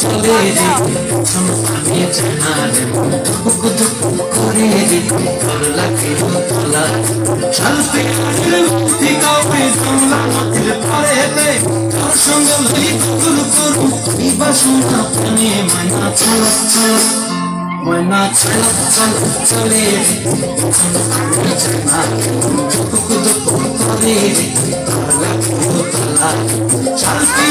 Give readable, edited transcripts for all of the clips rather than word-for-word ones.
চলে রে আমি জানারে বুক দুঃখ করে রে তোর লাগে তোলা শান্তি মুক্তি কাউকে তোমরা মতির পরেতে তোর সঙ্গে লই গুরু করু এই বাসনা প্রাণে মানা চলো চলো ময়না চলো চলো চলে রে আমি জানারে বুক দুঃখ করে রে তোর লাগে তোলা শান্তি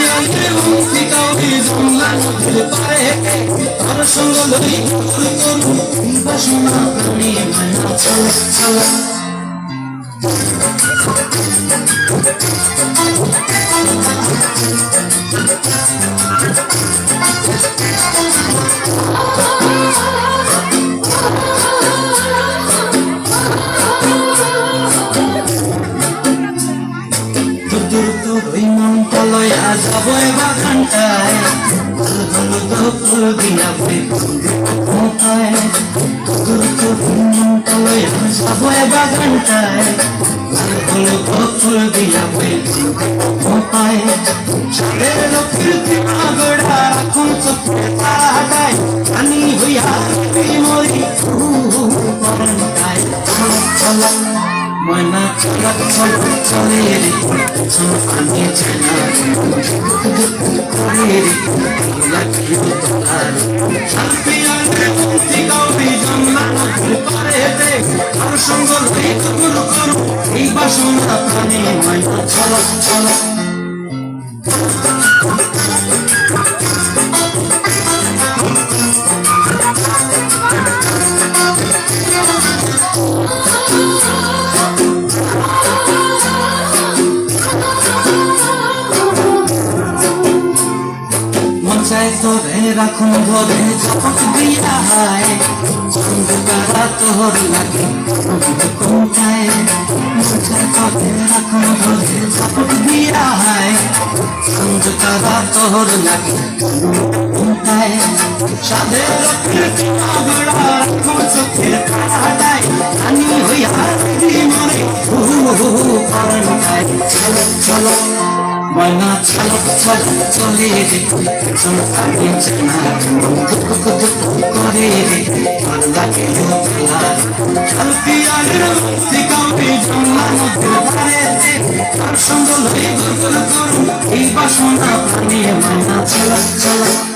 মুক্তি কাউকে তোমরা মতির পরেতে তোর সঙ্গে লই গুরু করু এই বাসনা প্রাণে মানা চলো চলো যাবো বাগানটায় ফুল দিয়া কোথায় যাবো বাগানটায় ফুল দিয়া কোথায় সাদের লক্ষ্মীর আগড়া এখন চোখে তাড়াটায় পানি হইয়া মরি চলা ময়না চলা চলা চলে রে আমি জানারে করে রে লাগিও তোলার শান্তি আনবে মুক্তি কাউকে জন্মানোর পারেতে আর সঙ্গ লই গুরু করু এই বাসনা প্রাণে ময়না চলা চলা তোরে রাখুন ধরে ঝপক দিয়া হায় সন্ধ্যা তোর লাগে কোথায় তোরে রাখুন ধরে ঝপক দিয়া হায় সন্ধ্যা তোর লাগে কোথায় সাদের রাখুন চোখের কাটায় আমি হইয়া মরে চলো চলো ময়না চলো চলো চলে রে আমি জানারে করে রে তোর লাগে তোলা শান্তি আনবে মুক্তি কাউকে জন্মানোর পারেতে তার সঙ্গ লই গুরু করু এই বাসনা প্রাণে ময়না চলো চলো